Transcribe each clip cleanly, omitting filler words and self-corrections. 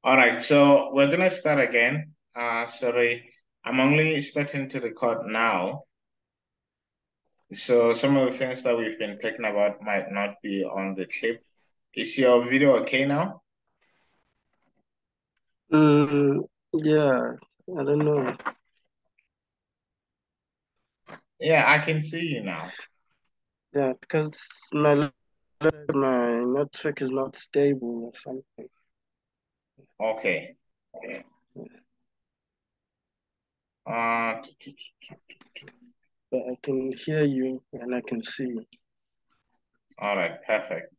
All right, so we're gonna start again. Sorry, I'm only starting to record now. So some of the things that we've been talking about might not be on the clip. Is your video okay now? Yeah, I don't know. Yeah, I can see you now. Yeah, because my network is not stable or something. Okay. Uh, But I can hear you and I can see you. all right, perfect.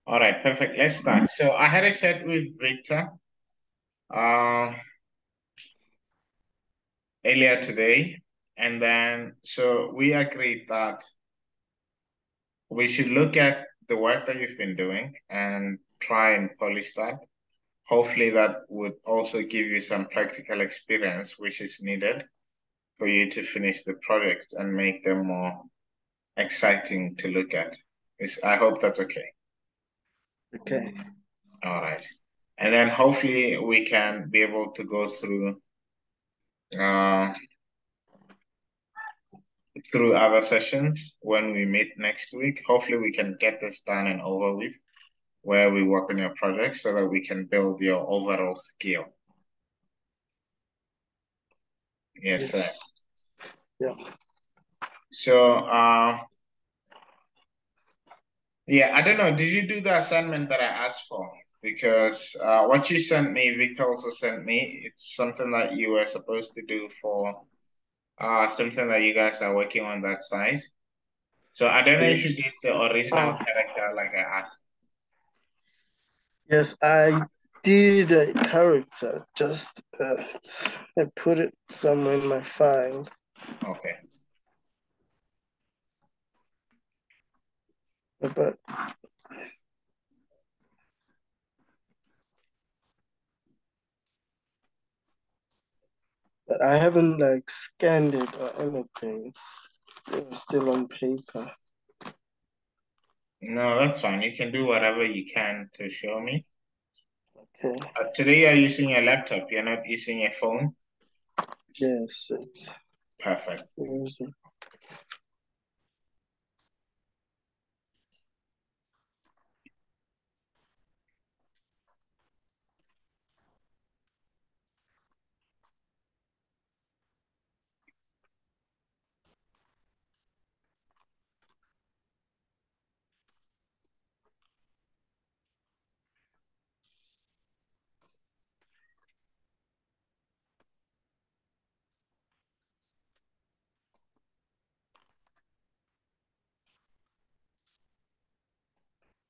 All right, perfect. Let's start. So I had a chat with Victor uh, earlier today, and then so we agreed that we should look at the work that you've been doing and try and polish that. Hopefully, that would also give you some practical experience, which is needed for you to finish the project and make them more exciting to look at. I hope that's okay. Okay. All right. And then hopefully we can be able to go uh, through other sessions when we meet next week. Hopefully we can get this done and over with where we work on your project so that we can build your overall skill. Yes, sir. Yes. Yeah. So, yeah, I don't know. Did you do the assignment that I asked for? Because what you sent me, Victor also sent me, it's something that you were supposed to do for something that you guys are working on that side. So I don't know if you did the Yes. original character like I asked. Yes, I did a character. Just I put it somewhere in my file. Okay. But I haven't like scanned it or anything. It's still on paper. No, that's fine. You can do whatever you can to show me. Okay. Today you're using your laptop. You're not using your phone. Yes, it's Perfect. using.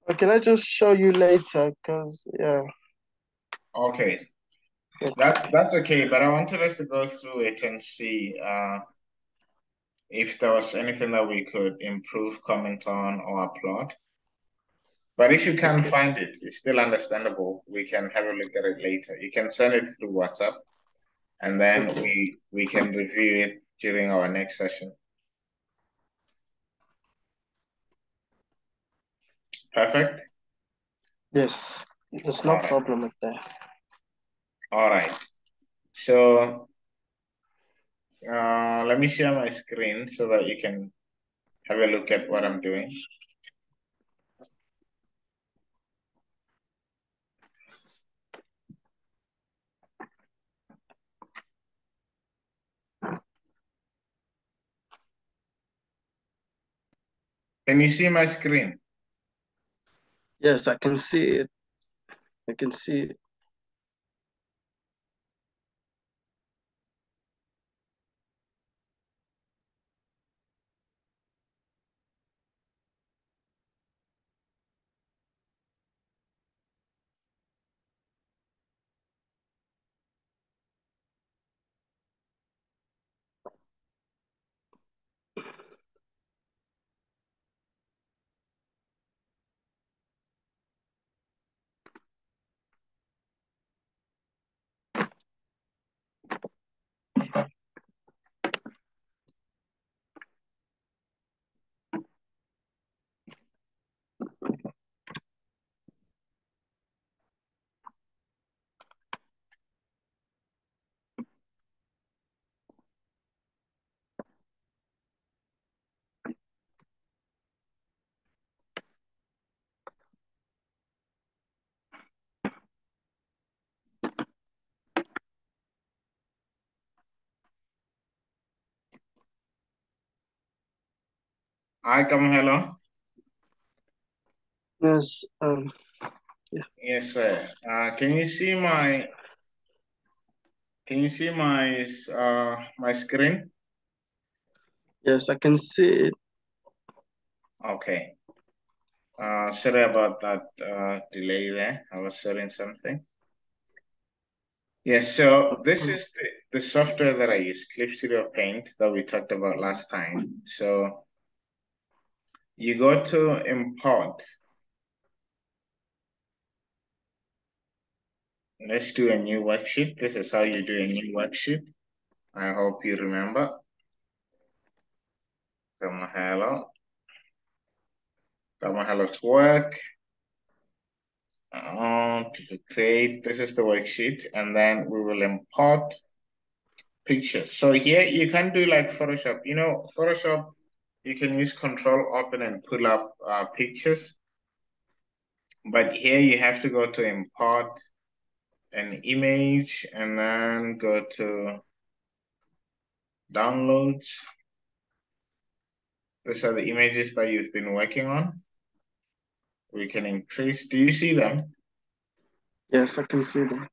Or can I just show you later? Because yeah. Okay. Okay. That's okay, but I wanted us to go through it and see if there was anything that we could improve, comment on, or applaud. But if you can't Okay. find it, it's still understandable. We can have a look at it later. You can send it through WhatsApp, and then Okay. we can review it during our next session. Perfect. Yes. There's All no right. problem with that. All right. So let me share my screen so that you can have a look at what I'm doing. Can you see my screen? Yes, I can see it. I can see it. Hi, Kamohelo. Yes, yeah, Yes, sir. Can you see my screen? yes, I can see it. Okay. Sorry about that delay there. I was sharing something. Yes, so this Mm. is the software that I use, Clip Studio Paint, that we talked about last time. So you go to import. Let's do a new worksheet. This is how you do a new worksheet. I hope you remember. Kamohelo. Kamohelo's work. Create. This is the worksheet, and then we will import pictures. So here you can do like Photoshop. You know, Photoshop, you can use Control Open and pull up pictures. But here you have to go to import an image and then go to downloads. These are the images that you've been working on. We can increase. Do you see them? Yes, I can see them.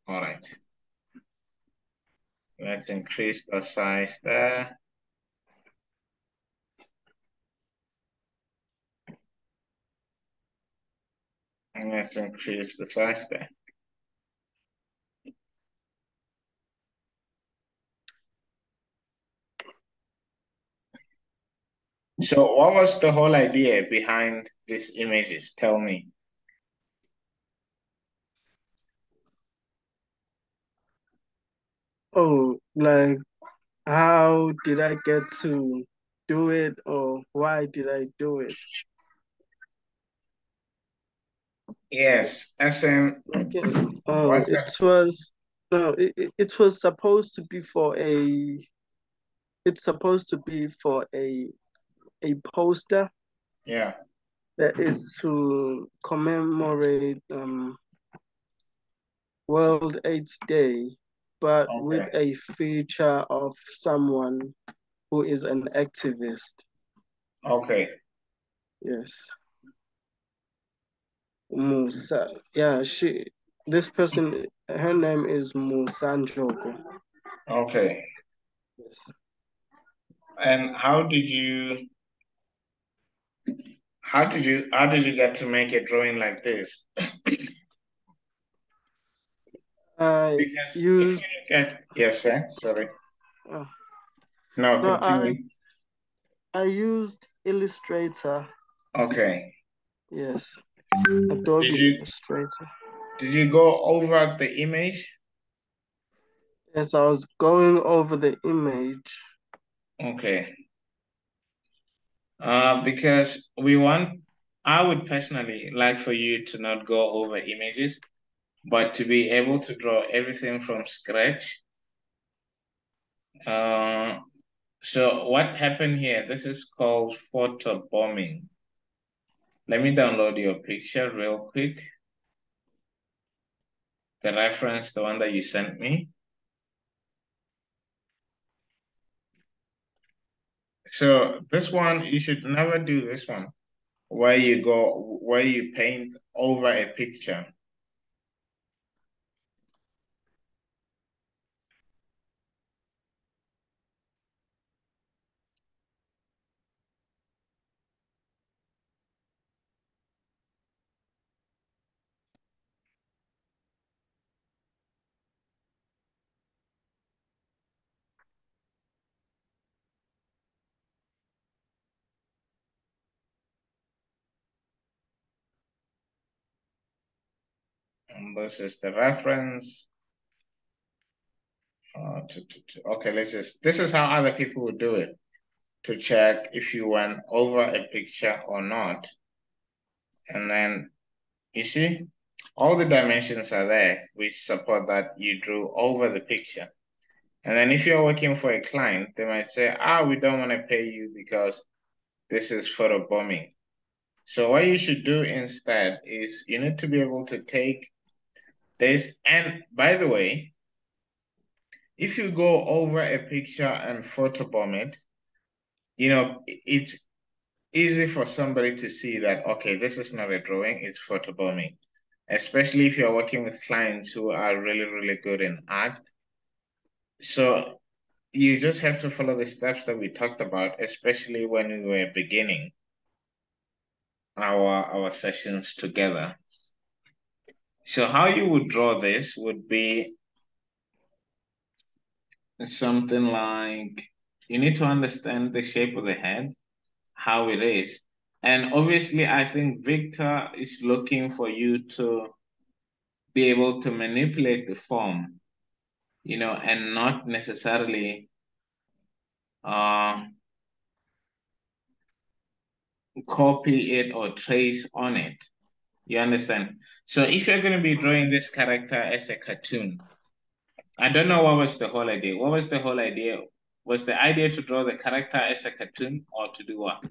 All right. Let's increase the size there. And let's increase the size there. So what was the whole idea behind these images? Tell me. Oh, like how did I get to do it, or why did I do it? Yes, as in Okay. Oh, what it was no, it was supposed to be for a. It's supposed to be for a poster yeah, that is to commemorate World AIDS Day, but with okay, a feature of someone who is an activist. okay, Yes, Musa. Yeah, this person, her name is Musa Njogo. okay. Yes. And how did you get to make a drawing like this? I Because if you used, look at, yes, sir, sorry. uh, No, no, continue. I used Illustrator. Okay. Yes, Did Adobe you Illustrator. did you go over the image? Yes, I was going over the image. Okay. Because I would personally like for you to not go over images, but to be able to draw everything from scratch. Uh, so what happened here? This is called photo bombing. Let me download your picture real quick. The reference, the one that you sent me. So this one, you should never do this one, where you paint over a picture. And this is the reference. Okay, this is how other people would do it to check if you went over a picture or not. And then you see, all the dimensions are there, which support that you drew over the picture. And then if you're working for a client, they might say, we don't want to pay you because this is photo bombing. So what you should do instead is you need to be able to take this. And by the way, if you go over a picture and photobomb it, it's easy for somebody to see that, okay, this is not a drawing, it's photobombing. Especially if you're working with clients who are really, really good in art. So you just have to follow the steps that we talked about, especially when we were beginning our sessions together. So how you would draw this would be something like you need to understand the shape of the head, how it is. And obviously, I think Victor is looking for you to be able to manipulate the form, and not necessarily uh, copy it or trace on it. You understand? So if you're going to be drawing this character as a cartoon, I don't know what was the whole idea. What was the whole idea? Was the idea to draw the character as a cartoon or to do what?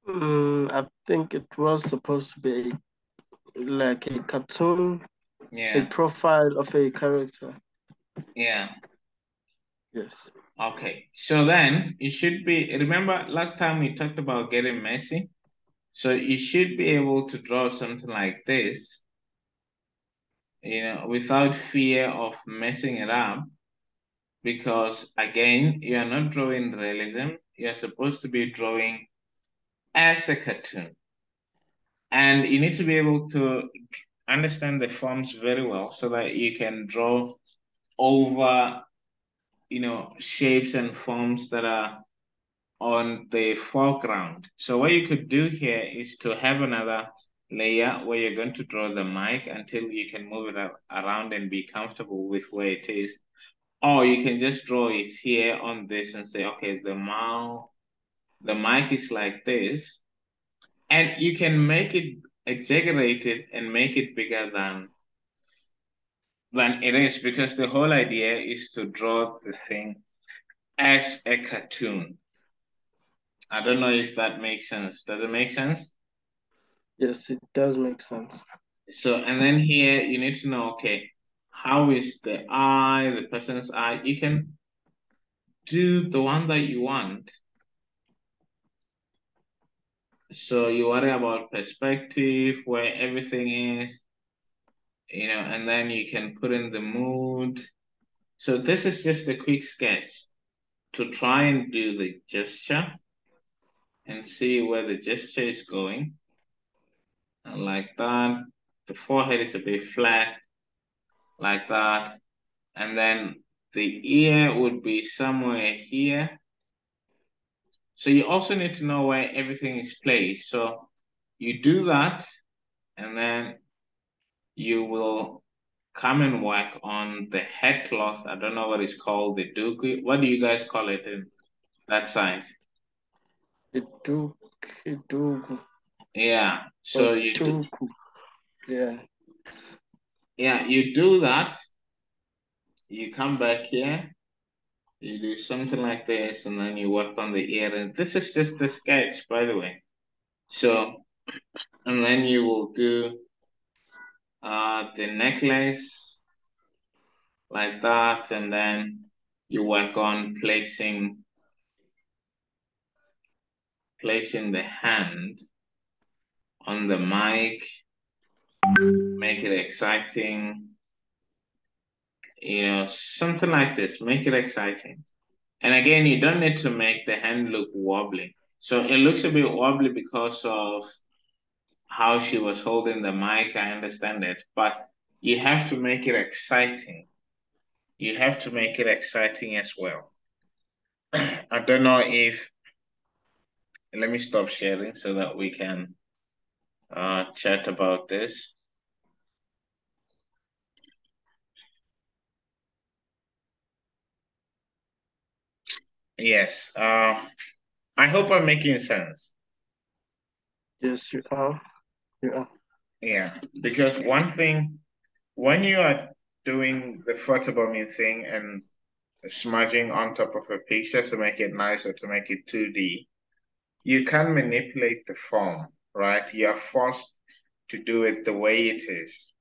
I think it was supposed to be like a cartoon, a Yeah, profile of a character. yeah. Yes. Okay. So then you should be, remember last time we talked about getting messy? So you should be able to draw something like this, without fear of messing it up. Because again, you are not drawing realism. You're supposed to be drawing as a cartoon. And you need to be able to understand the forms very well so that you can draw over, shapes and forms that are on the foreground. So what you could do here is to have another layer where you're going to draw the mic until you can move it around and be comfortable with where it is. Or you can just draw it here on this and say, okay, the mic is like this. And you can make it exaggerated and make it bigger than it is, because the whole idea is to draw the thing as a cartoon. I don't know if that makes sense. Does it make sense? Yes, it does make sense. So, and then here you need to know, okay, how is the eye, the person's eye? You can do the one that you want. So you worry about perspective, where everything is, and then you can put in the mood. So this is just a quick sketch to try and do the gesture and see where the gesture is going. And like that. The forehead is a bit flat, like that. And then the ear would be somewhere here. So you also need to know where everything is placed. So you do that, and then you will come and work on the head cloth. I don't know what it's called, the doku. What do you guys call it in that side? Iduku, iduku, Yeah. or So you do, tuku. Yeah. yeah, you do that. You come back here. You do something like this, and then you work on the ear. And this is just the sketch, by the way. So, and then you will do the necklace like that, and then you work on placing the hand on the mic, make it exciting, something like this, make it exciting. And again, you don't need to make the hand look wobbly. So it looks a bit wobbly because of how she was holding the mic. I understand it, but you have to make it exciting. You have to make it exciting as well. I don't know if, let me stop sharing so that we can chat about this. Yes, I hope I'm making sense. Yes, you are. You are. Yeah, because one thing, when you are doing the photobombing thing and smudging on top of a picture to make it nice or to make it 2D, you can manipulate the form, right? You are forced to do it the way it is.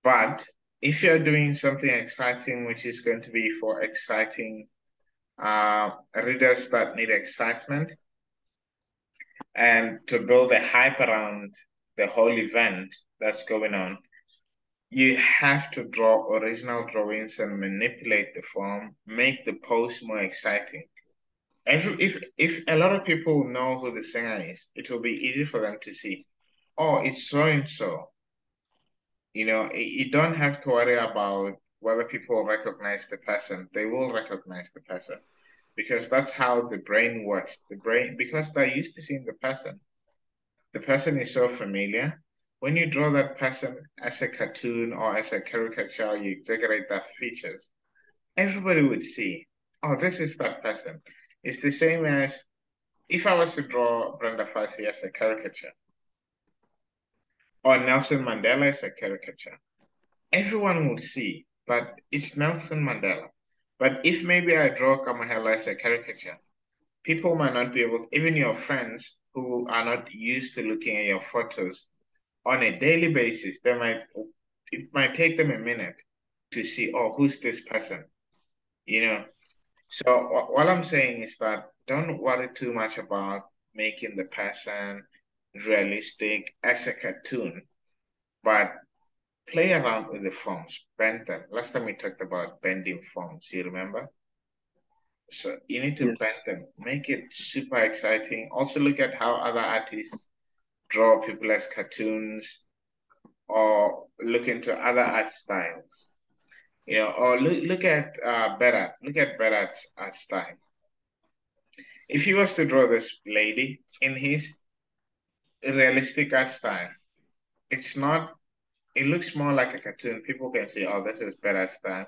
But if you're doing something exciting, which is going to be for exciting readers that need excitement and to build a hype around the whole event that's going on. You have to draw original drawings and manipulate the form, make the post more exciting. If a lot of people know who the singer is, it will be easy for them to see. Oh, it's so and so. You don't have to worry about whether people recognize the person. They will recognize the person because that's how the brain works. The brain, because they're used to seeing the person is so familiar. When you draw that person as a cartoon or as a caricature, you exaggerate their features, everybody would see, oh, this is that person. It's the same as if I was to draw Brenda Fassie as a caricature or Nelson Mandela as a caricature, everyone would see that it's Nelson Mandela. But if maybe I draw Kamohelo as a caricature, people might not be able, even your friends who are not used to looking at your photos on a daily basis, it might take them a minute to see, oh, who's this person? You know. So what I'm saying is that don't worry too much about making the person realistic as a cartoon, but play around with the forms, bend them. Last time we talked about bending forms, you remember? So you need to bend Yes. them, make it super exciting. Also look at how other artists draw people as cartoons or look into other art styles. Or look at Berat's art style. If he was to draw this lady in his realistic art style, it's not, it looks more like a cartoon. People can say, oh, this is Berat's style.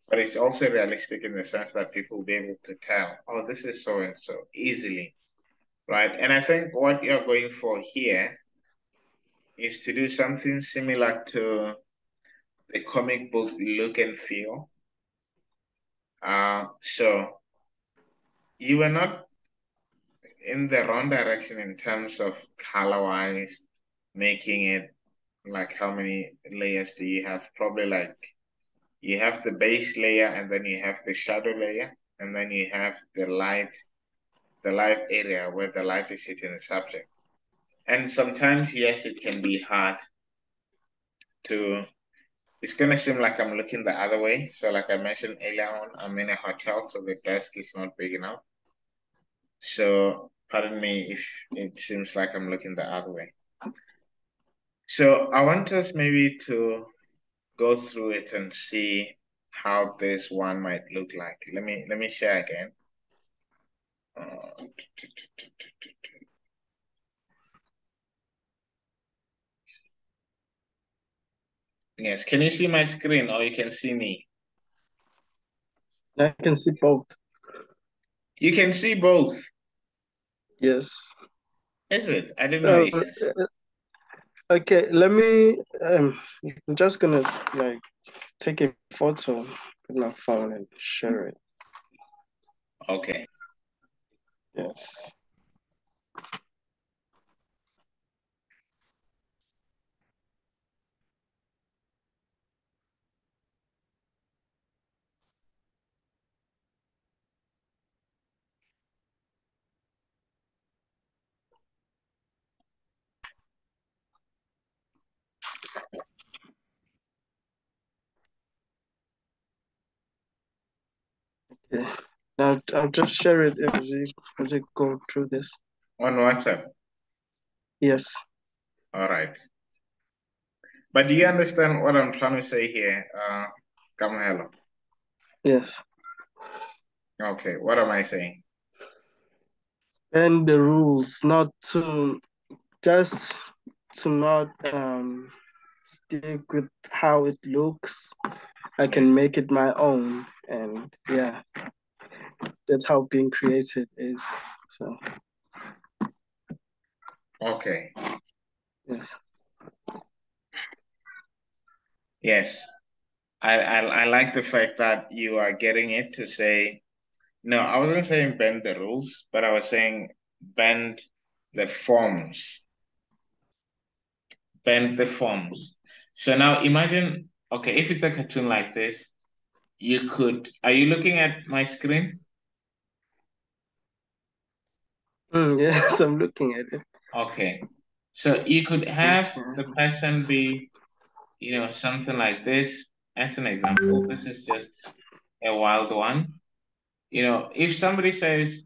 But it's also realistic in the sense that people will be able to tell, oh, this is so and so easily, right? And I think what you're going for here is to do something similar to the comic book look and feel. So you were not in the wrong direction in terms of color wise, making it like how many layers do you have? Probably like you have the base layer and then you have the shadow layer and then you have the light area where the light is hitting the subject. And sometimes, yes, it can be hard to, it's going to seem like I'm looking the other way. So, like I mentioned earlier on, I'm in a hotel, so the desk is not big enough. So, pardon me if it seems like I'm looking the other way. So, I want us maybe to go through it and see how this one might look like. Let me share again. Uh, yes, can you see my screen or you can see me? I can see both. You can see both. Yes. Is it? I didn't know Uh, you can see. okay, let me I'm just gonna like take a photo with my phone and share it. Okay. Yes. Yeah. Now I'll just share it as you go through this. On WhatsApp. Yes. All right. But do you understand what I'm trying to say here, Kamohelo? Yes. Okay, what am I saying? And the rules, not to just to not stick with how it looks. I can Yes. make it my own, and yeah, that's how being creative is. So Okay. yes. Yes. I like the fact that you are getting it to say, no, I wasn't saying bend the rules, but I was saying bend the forms. Bend the forms. So now imagine, okay, if it's a cartoon like this, are you looking at my screen? Yes, I'm looking at it. Okay. So you could have the person Okay. be, something like this as an example. This is just a wild one. If somebody says,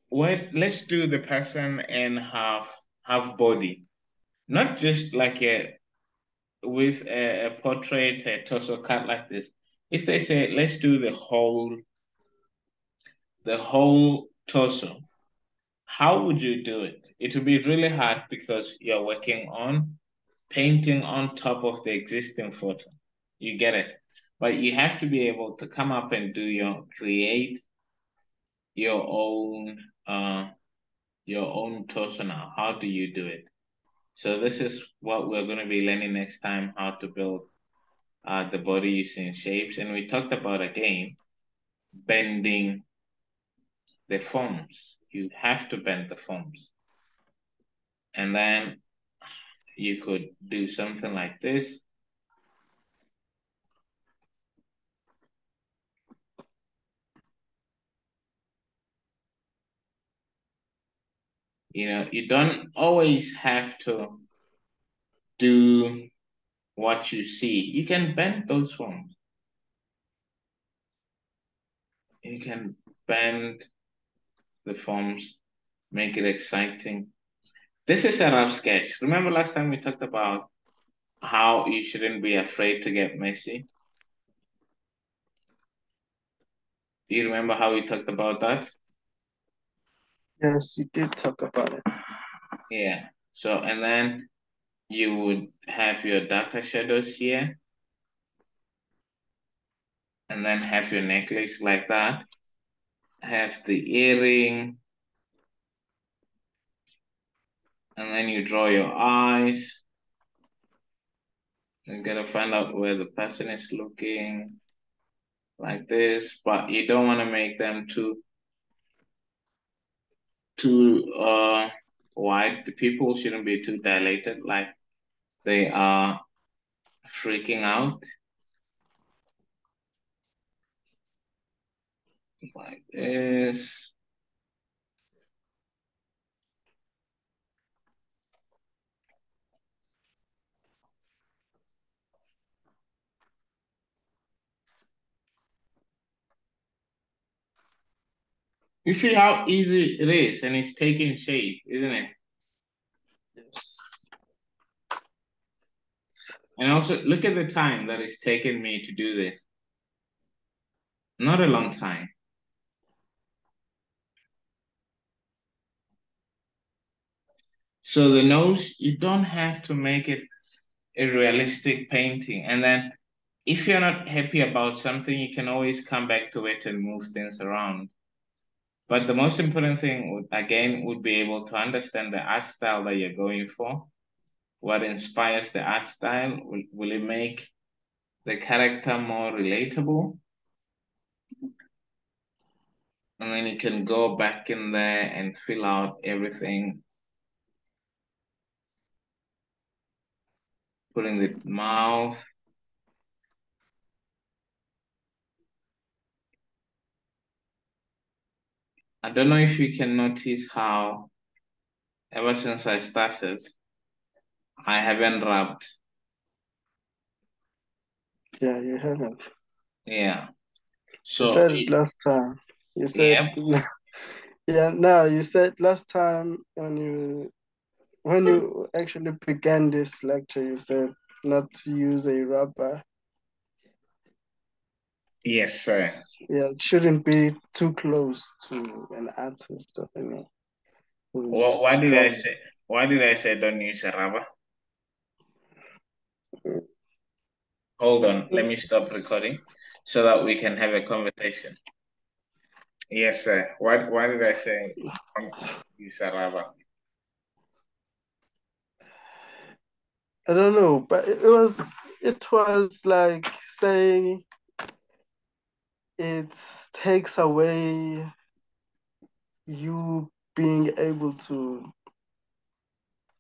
"Wait, let's do the person in half body, not just like a with a portrait, a torso cut like this." If they say, "Let's do the whole torso," how would you do it? It would be really hard because you're working on painting on top of the existing photo. You get it? But you have to be able to come up and create your own torso now. How do you do it? So this is what we're going to be learning next time, how to build the body using shapes. And we talked about again bending the forms. You have to bend the forms. And then you could do something like this. You don't always have to do what you see. You can bend those forms. You can bend the forms, make it exciting. This is a rough sketch. Remember last time we talked about how you shouldn't be afraid to get messy? Do you remember how we talked about that? Yes, you did talk about it. Yeah. So, and then you would have your darker shadows here, and then have your necklace like that. Have the earring, and then you draw your eyes. You gotta find out where the person is looking like this, but you don't want to make them too wide. The people shouldn't be too dilated, like they are freaking out like this. You see how easy it is, and it's taking shape, isn't it? Yes. And also look at the time that it's taken me to do this. Not a long time. So the nose, you don't have to make it a realistic painting. And then if you're not happy about something, you can always come back to it and move things around. But the most important thing, again, would be able to understand the art style that you're going for. What inspires the art style? Will it make the character more relatable? And then you can go back in there and fill out everything, putting the mouth. I don't know if you can notice how ever since I started, I haven't rubbed. Yeah, you haven't. Yeah. You So, said it last time. You said, yeah. yeah, no, you said last time when you actually began this lecture, you said not to use a rubber. Yes, sir. Yeah, it shouldn't be too close to an artist or any Why who's did I drawing. say? Why did I say don't use a rubber? Hold on. Let me stop recording so that we can have a conversation. Yes, sir. Why did I say don't use a rubber? I don't know, but it was like saying it takes away you being able to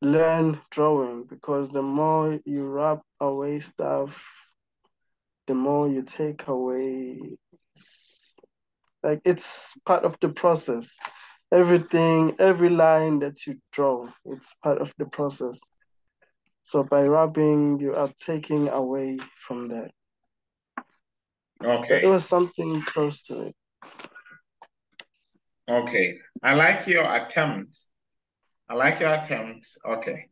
learn drawing because the more you rub away stuff, the more you take away. Like it's part of the process. everything, every line that you draw, it's part of the process. So by rubbing, you are taking away from that. But it Okay. was something close to it. Okay. I like your attempt. I like your attempt. Okay.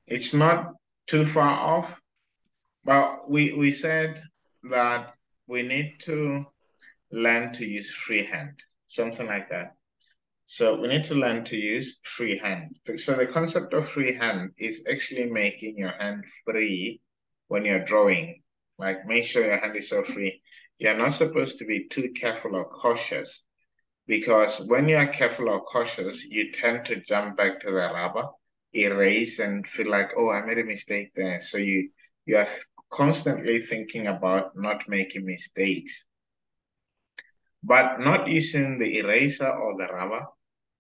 It's not too far off, but we said that we need to learn to use freehand, something like that. So we need to learn to use freehand. So the concept of freehand is actually making your hand free when you're drawing. Like make sure your hand is so free. You're not supposed to be too careful or cautious because when you are careful or cautious, you tend to jump back to the rubber, erase, and feel like, oh, I made a mistake there. So you are constantly thinking about not making mistakes. But not using the eraser or the rubber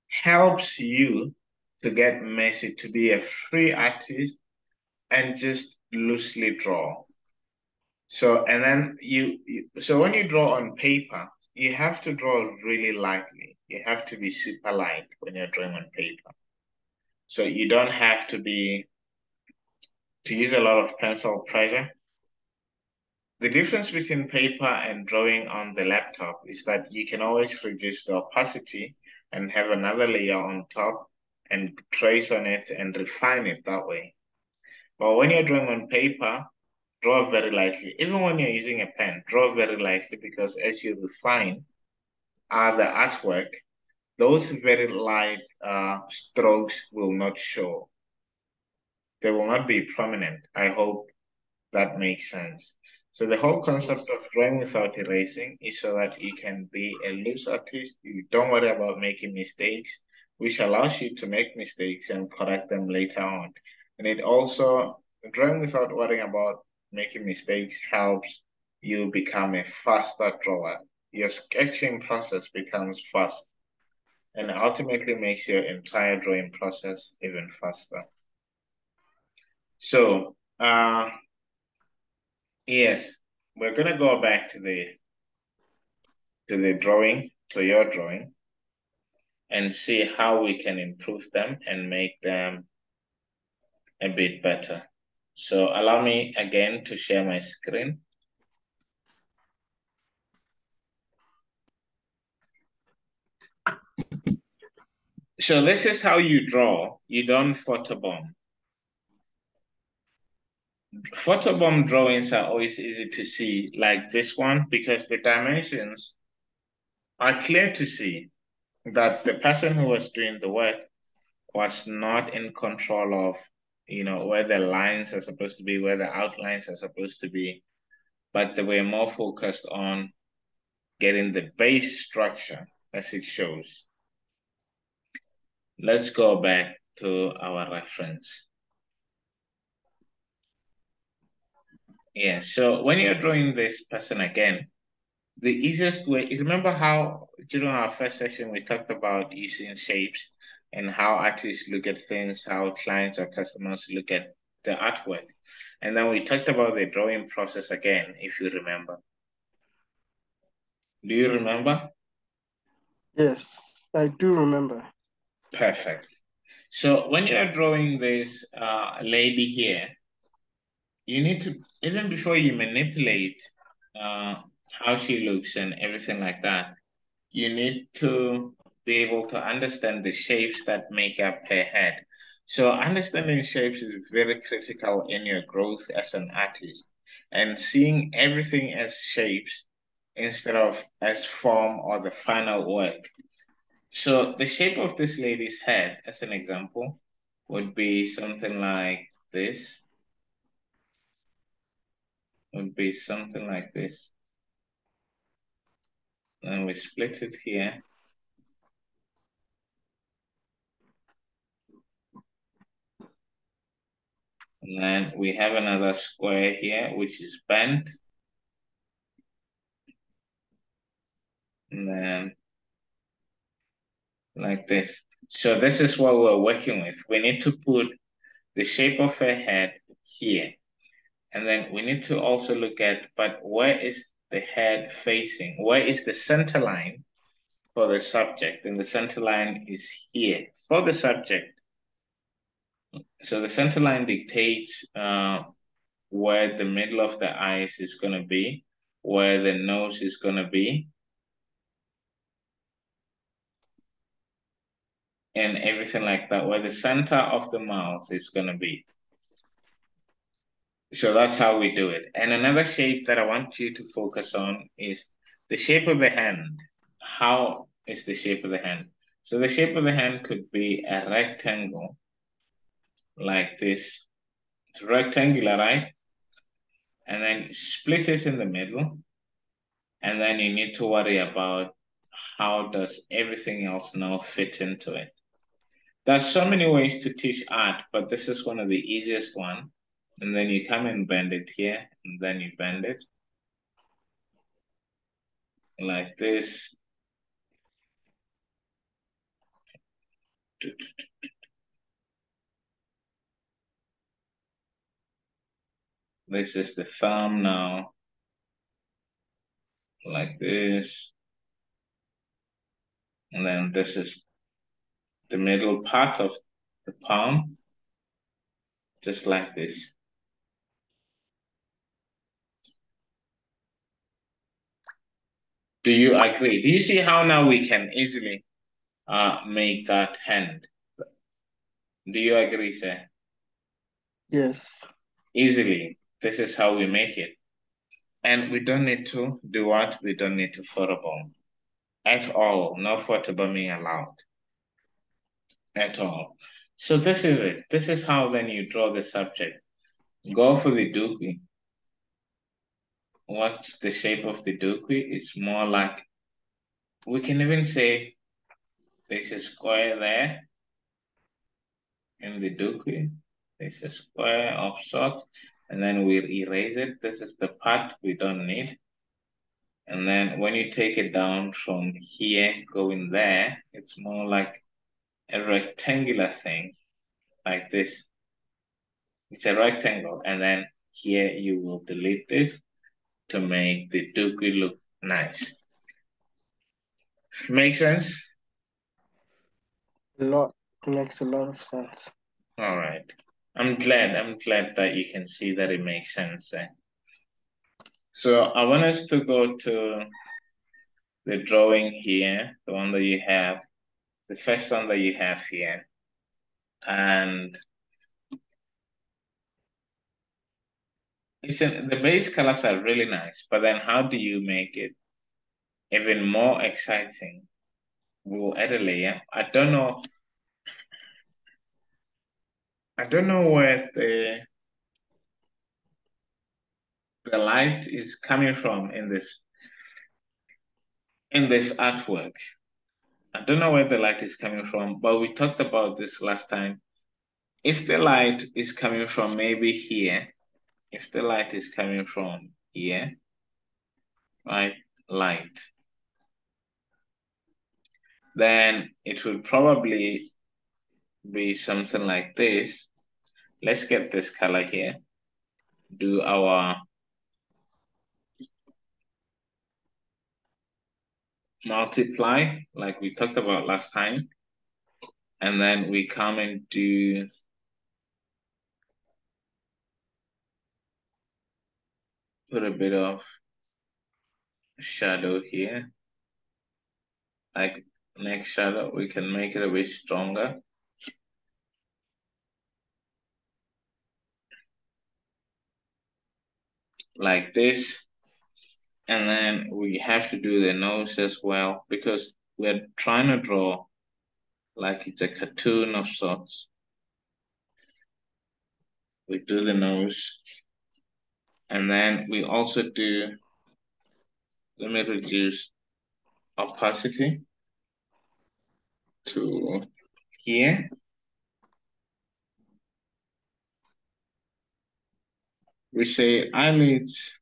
helps you to get messy, to be a free artist and just loosely draw. So, and then so when you draw on paper, you have to draw really lightly. You have to be super light when you're drawing on paper. So you don't have to use a lot of pencil pressure. The difference between paper and drawing on the laptop is that you can always reduce the opacity and have another layer on top and trace on it and refine it that way. But when you're drawing on paper, draw very lightly. Even when you're using a pen, draw very lightly because as you refine the artwork, those very light strokes will not show. They will not be prominent. I hope that makes sense. So the whole concept Yes. of drawing without erasing is so that you can be a loose artist. You don't worry about making mistakes, which allows you to make mistakes and correct them later on. And it also, drawing without worrying about making mistakes helps you become a faster drawer. Your sketching process becomes fast and ultimately makes your entire drawing process even faster. So, yes, we're gonna go back to the drawing, to your drawing, and see how we can improve them and make them a bit better. So allow me again to share my screen. So this is how you draw. You don't photobomb. Photobomb drawings are always easy to see, like this one, because the dimensions are clear to see that the person who was doing the work was not in control of, where the lines are supposed to be, where the outlines are supposed to be, but they were more focused on getting the base structure as it shows. Let's go back to our reference. Yeah, so when you're drawing this person again, the easiest way, remember how during our first session we talked about using shapes and how artists look at things, how clients or customers look at the artwork. And then we talked about the drawing process again, if you remember. Do you remember? Yes, I do remember. Perfect. So when you're drawing this lady here, you need to, even before you manipulate uh, how she looks and everything like that, you need to be able to understand the shapes that make up her head. So understanding shapes is very critical in your growth as an artist and seeing everything as shapes instead of as form or the final work. So the shape of this lady's head, as an example, would be something like this, would be something like this. And we split it here. And then we have another square here, which is bent. And then like this. So this is what we're working with. We need to put the shape of her head here. And then we need to also look at, but where is the head facing? Where is the center line for the subject, and the center line is here for the subject. So the center line dictates where the middle of the eyes is going to be, where the nose is going to be, and everything like that, where the center of the mouth is going to be. So that's how we do it. And another shape that I want you to focus on is the shape of the hand. How is the shape of the hand? So the shape of the hand could be a rectangle like this. It's rectangular, right? And then split it in the middle. And then you need to worry about how does everything else now fit into it. There's so many ways to teach art, but this is one of the easiest one. And then you come and bend it here, and then you bend it like this. This is the thumb now, like this. And then this is the middle part of the palm, just like this. Do you agree? Do you see how now we can easily make that hand? Do you agree, sir? Yes. Easily. This is how we make it. And we don't need to do what? We don't need to photobomb at all. No photobombing allowed at all. So this is it. This is how then you draw the subject. Go for the dookie. What's the shape of the dookie? It's more like, we can even say there's a square there in the dookie. There's a square of sorts, and then we erase it. This is the part we don't need. And then when you take it down from here, going there, it's more like a rectangular thing, like this. It's a rectangle, and then here you will delete this to make the dookie look nice. Make sense? A lot makes a lot of sense. All right. I'm glad that you can see that it makes sense. So I want us to go to the drawing here, the one that you have, the first one that you have here. And the base colors are really nice, but then how do you make it even more exciting? We'll add a layer. I don't know where the light is coming from in this artwork. I don't know where the light is coming from, but we talked about this last time. If the light is coming from maybe here, if the light is coming from here, right, light, then it will probably be something like this. Let's get this color here. Do our multiply like we talked about last time. And then we come and do put a bit of shadow here. Like next shadow, we can make it a bit stronger. Like this. And then we have to do the nose as well because we're trying to draw like it's a cartoon of sorts. We do the nose. And then we also do, let me reduce opacity to here. We say eyelids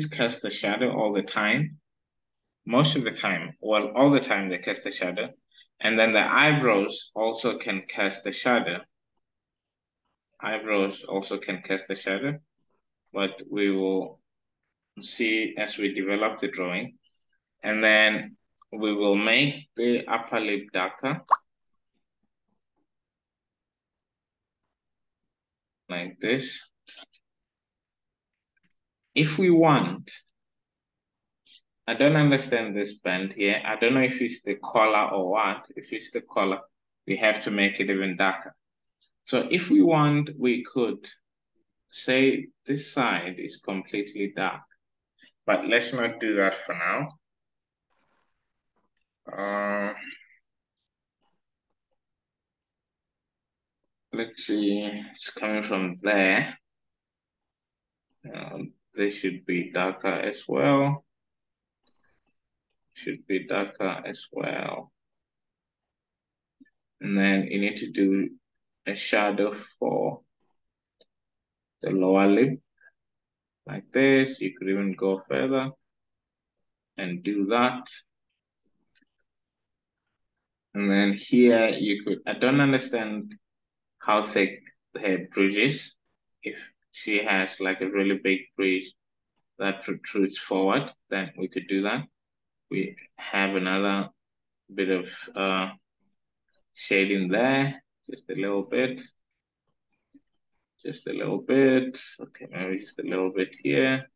cast a shadow all the time. Most of the time, well, all the time they cast a shadow. And then the eyebrows also can cast a shadow. Eyebrows also can cast a shadow, but we will see as we develop the drawing. And then we will make the upper lip darker. Like this. If we want, I don't understand this band here. I don't know if it's the color or what. If it's the color, we have to make it even darker. So if we want, we could say this side is completely dark, but let's not do that for now. Let's see, it's coming from there. This should be darker as well. Should be darker as well. And then you need to do a shadow for the lower lip like this. You could even go further and do that. And then here you could, I don't understand how thick her bridge is. If she has like a really big bridge that protrudes forward, then we could do that. We have another bit of shading there, just a little bit. Just a little bit. Okay, maybe just a little bit here.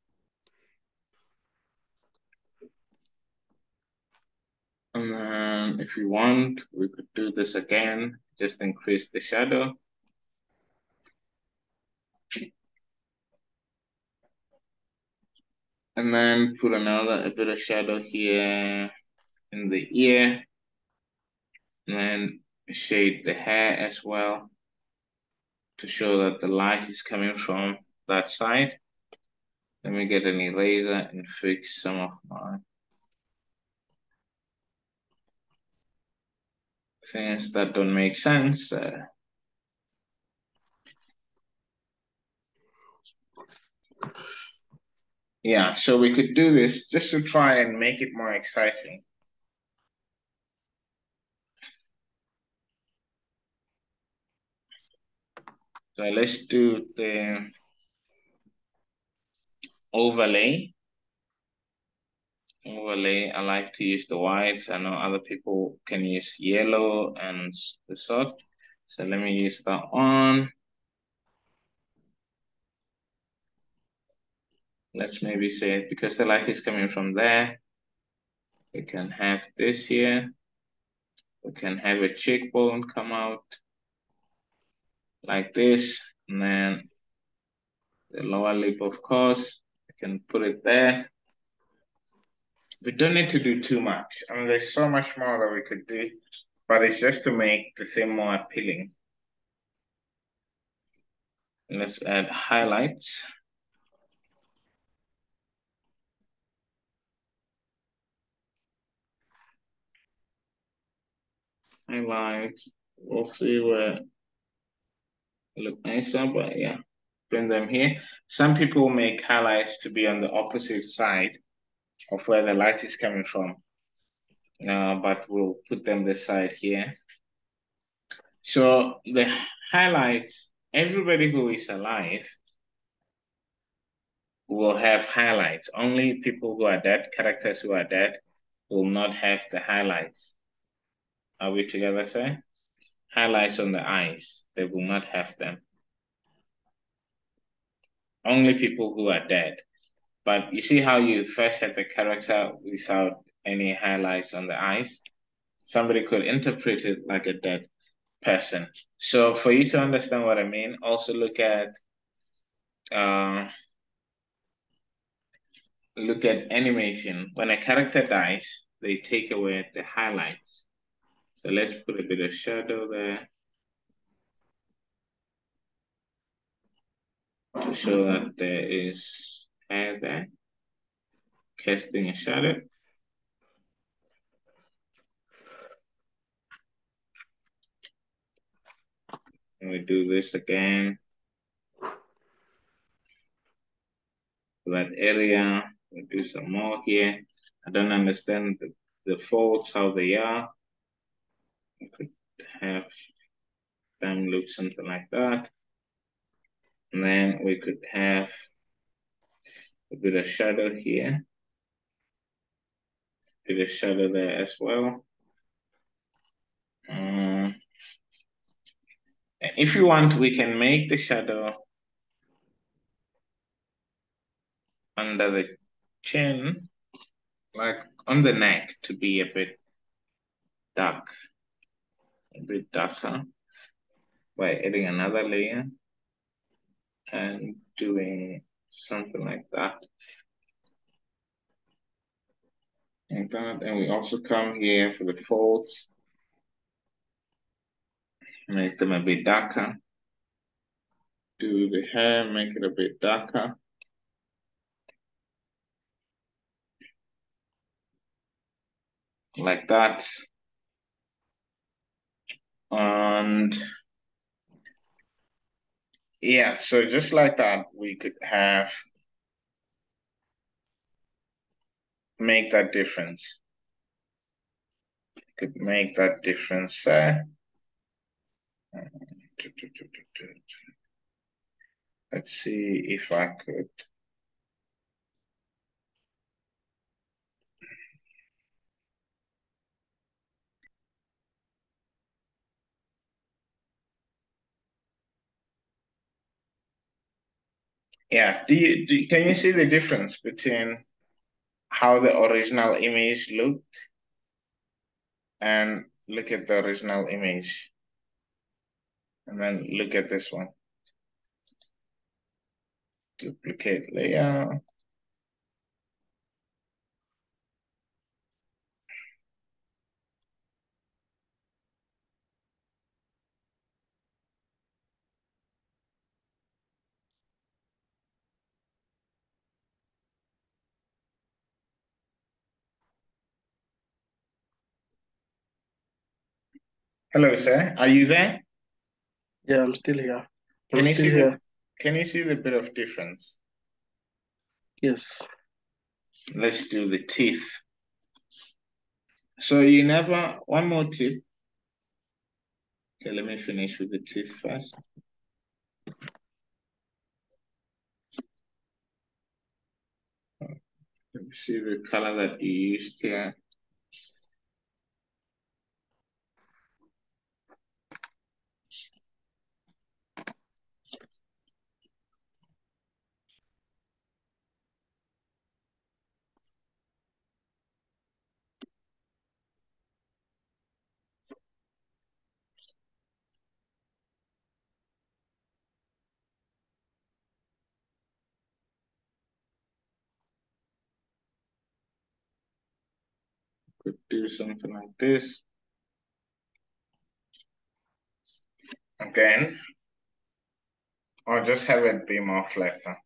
And then if you want, we could do this again, just increase the shadow. And then put a bit of shadow here in the ear. And then shade the hair as well to show that the light is coming from that side. Let me get an eraser and fix some of my things that don't make sense. Yeah, so we could do this just to try and make it more exciting. So let's do the overlay. Overlay, I like to use the white. I know other people can use yellow and the sort. So let me use that one. Let's maybe say, because the light is coming from there, we can have this here. We can have a cheekbone come out like this. And then the lower lip, of course, we can put it there. We don't need to do too much. I mean, there's so much more that we could do, but it's just to make the thing more appealing. Let's add highlights. Highlights. We'll see where look nicer, but yeah, bring them here. Some people make highlights to be on the opposite side of where the light is coming from. But we'll put them this side here. So the highlights, everybody who is alive will have highlights. Only people who are dead, characters who are dead, will not have the highlights. Are we together, sir? Highlights on the eyes, they will not have them. Only people who are dead. But you see how you first had the character without any highlights on the eyes? Somebody could interpret it like a dead person. So for you to understand what I mean, also uh, look at animation. When a character dies, they take away the highlights. So let's put a bit of shadow there to show that there is hair there, casting a shadow. And we do this again. That area, we do some more here. I don't understand the folds, how they are. I could have them look something like that. And then we could have a bit of shadow here. do the shadow there as well. If you want, we can make the shadow under the chin, like on the neck, to be a bit dark, a bit darker, by adding another layer and doing something like that. And we also come here for the folds, make them a bit darker. Do the hair, make it a bit darker. Like that. And yeah, so just like that, we could make that difference. Could make that difference. Let's see if I could. Yeah, can you see the difference between how the original image looked and look at the original image and then look at this one. Duplicate layer. Hello, sir. Are you there? Yeah, I'm still here. I'm Can you still see the here. can you see the bit of difference? Yes. Let's do the teeth. So you never, one more tip. Okay, let me finish with the teeth first. Let me see the color that you used here. Could do something like this. Again, or just have it be more flatter.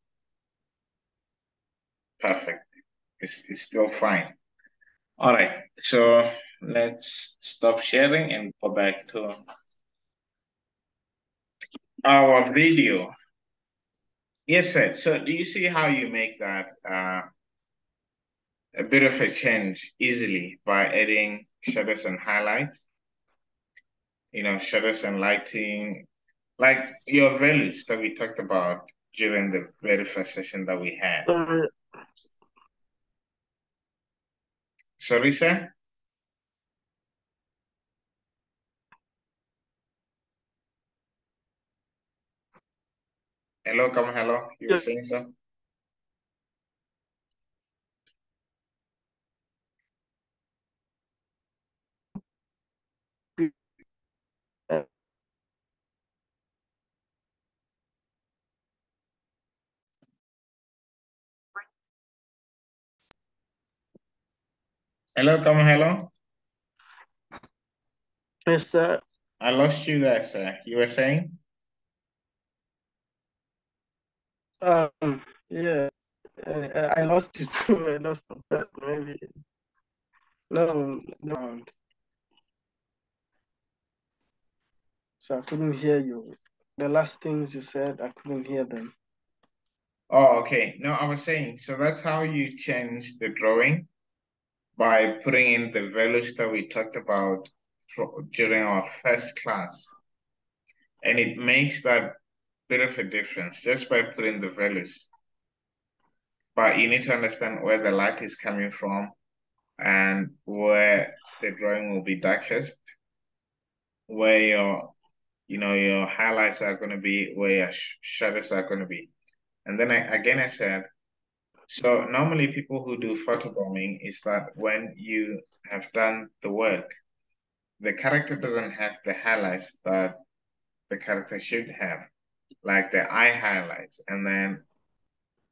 Perfect. It's still fine. All right, so let's stop sharing and go back to our video. Yes, sir. So do you see how you make that a bit of a change easily by adding shadows and highlights? Shadows and lighting, like your values that we talked about during the very first session that we had. Sorry. Sorry, sir? Hello, Kamohelo. You were Yeah. saying so? Hello, Kamohelo. Yes, sir. I lost you there, sir. You were saying? Yeah. I lost you too. I lost that maybe. No, no. So I couldn't hear you. The last things you said, I couldn't hear them. Oh, okay. No, I was saying, so that's how you change the drawing by putting in the values that we talked about during our first class. And it makes that bit of a difference just by putting the values. But you need to understand where the light is coming from and where the drawing will be darkest, where your highlights are going to be, where your shadows are going to be. And then I said, so normally people who do photobombing is that when you have done the work, the character doesn't have the highlights that the character should have, like the eye highlights, and then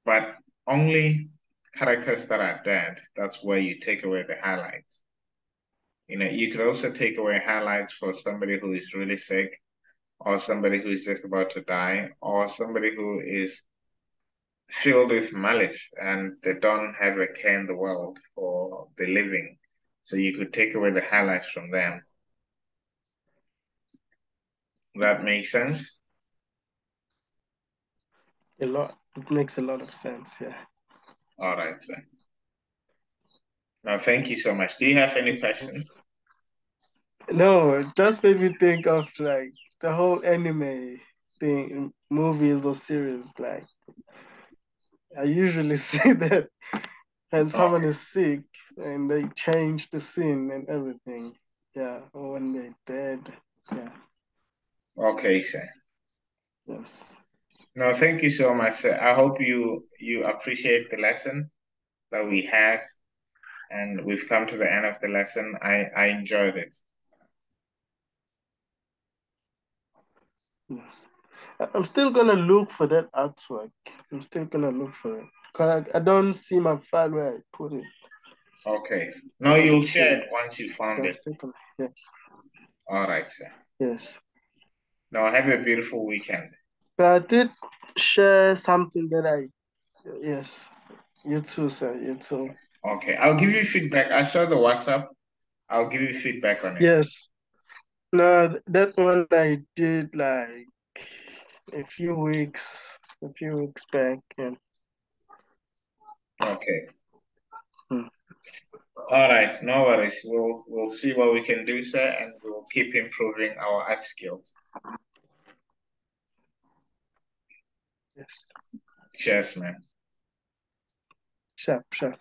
but only characters that are dead, that's where you take away the highlights. You could also take away highlights for somebody who is really sick, or somebody who is just about to die, or somebody who is filled with malice and they don't have a care in the world for the living. So you could take away the highlights from them. That makes sense? A lot. It makes a lot of sense. Yeah. All right, sir. Now, thank you so much. Do you have any questions? No, it just made me think of like the whole anime thing, movies or series. Like I usually see that when someone Okay, is sick and they change the scene and everything. Yeah, or when they're dead. Yeah, okay, sir. yes, No, thank you so much, sir. I hope you appreciate the lesson that we had, and we've come to the end of the lesson. I enjoyed it. yes. I'm still gonna look for that artwork. I'm still gonna look for it. Cause I don't see my file where I put it. Okay. I No, you'll haven't share seen it it. once you found I'm it. still gonna, yes, All right, sir. yes. Now have a beautiful weekend. But I did share something that yes, you too, sir, you too. Okay, I'll give you feedback. I saw the WhatsApp. I'll give you feedback on it. Yes, no, that one I did like a few weeks back, and Okay. hmm, All right, no worries. We'll see what we can do, sir, and we'll keep improving our art skills. yes, Cheers, man. sharp, sharp.